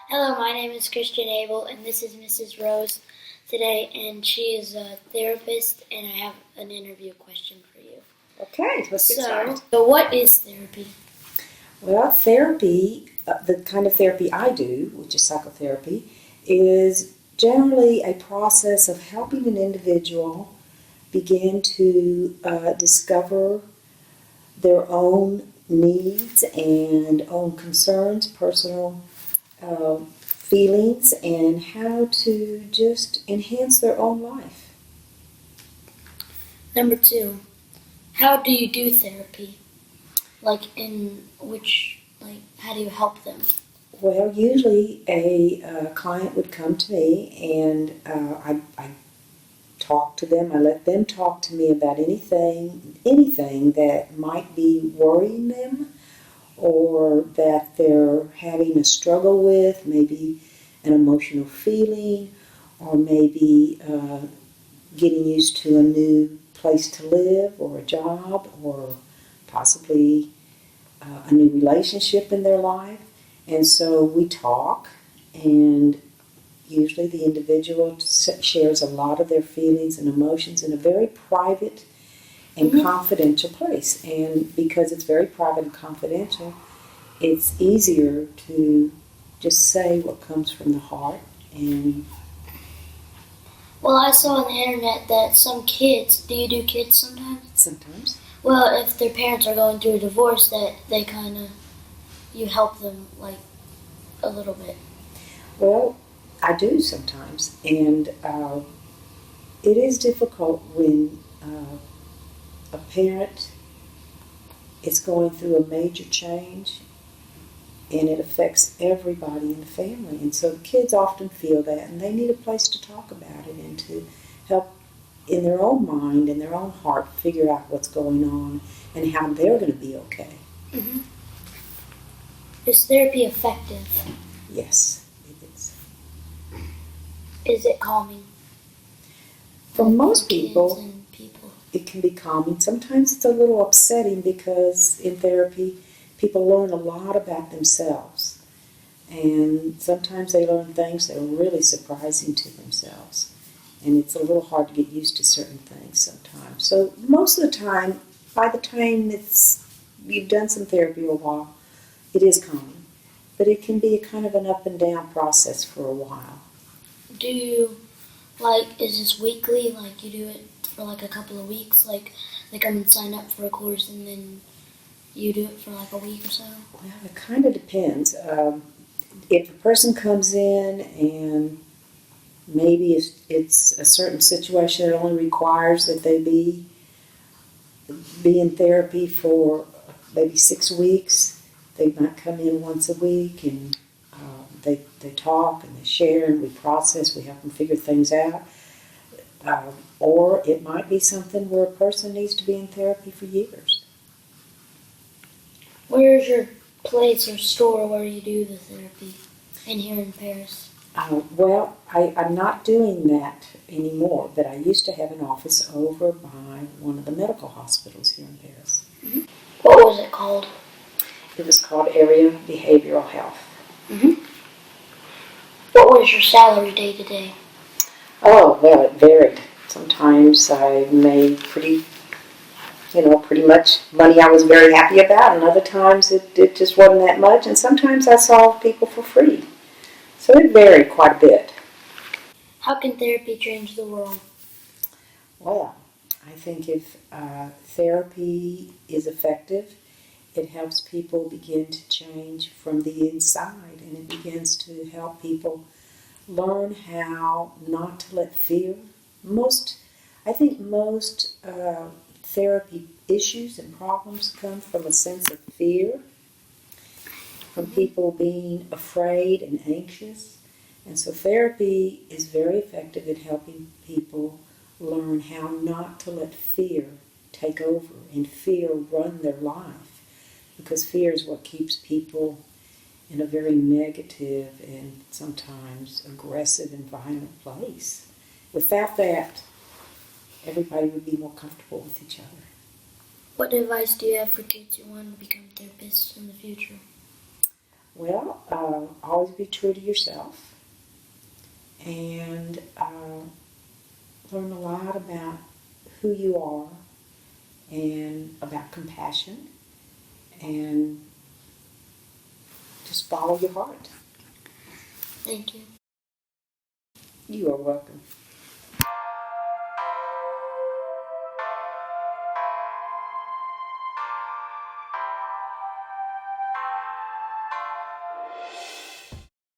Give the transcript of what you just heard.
Hello, my name is Christian Abel, and this is Mrs. Rose today, and she is a therapist, and I have an interview question for you. Okay, let's get started. So what is therapy? Well, therapy, the kind of therapy I do, which is psychotherapy, is generally a process of helping an individual begin to discover their own needs and own concerns, personal feelings, and how to just enhance their own life. Number 2, how do you do therapy? How do you help them? Well, usually a client would come to me and I talk to them. I let them talk to me about anything that might be worrying them or that they're having a struggle with, maybe an emotional feeling or maybe getting used to a new place to live or a job or possibly a new relationship in their life. And so we talk, and usually the individual shares a lot of their feelings and emotions in a very private and confidential place. And because it's very private and confidential, it's easier to just say what comes from the heart. And Well, I saw on the internet that some kids, do you do kids sometimes? sometimes. Well, if their parents are going through a divorce, that you help them a little bit. Well, I do sometimes, and it is difficult when a parent is going through a major change and it affects everybody in the family. And so kids often feel that, and they need a place to talk about it and to help in their own mind and their own heart figure out what's going on and how they're going to be okay. Mm-hmm. Is therapy effective? Yes, it is. Is it calming? For most people, and people, it can be calming. Sometimes it's a little upsetting because in therapy, people learn a lot about themselves. And sometimes they learn things that are really surprising to themselves. And it's a little hard to get used to certain things sometimes. So most of the time, by the time you've done some therapy a while, it is calming. But it can be a kind of an up and down process for a while. Do you, is this weekly? You do it for a couple of weeks? They come and sign up for a course and then you do it for a week or so? Well, it kind of depends. If a person comes in and maybe it's a certain situation that only requires that they be in therapy for maybe 6 weeks, they might come in once a week and they talk and they share and we process, we help them figure things out. Or it might be something where a person needs to be in therapy for years. Where's your place or store where you do the therapy here in Paris? Well, I'm not doing that anymore, but I used to have an office over by one of the medical hospitals here in Paris. Mm-hmm. What was it called? It was called Area Behavioral Health. Mm-hmm. What was your salary day to day? Oh, well, it varied. Sometimes I made pretty much money I was very happy about, and other times it just wasn't that much, and sometimes I saw people for free. So it varied quite a bit. How can therapy change the world? Well, I think if therapy is effective, it helps people begin to change from the inside, and it begins to help people learn how not to let fear. I think most therapy issues and problems come from a sense of fear, from people being afraid and anxious. And so therapy is very effective at helping people learn how not to let fear take over and fear run their life. Because fear is what keeps people in a very negative and sometimes aggressive and violent place. Without that, everybody would be more comfortable with each other. What advice do you have for kids who want to become therapists in the future? Well, always be true to yourself and learn a lot about who you are and about compassion and just follow your heart. Thank you. You are welcome.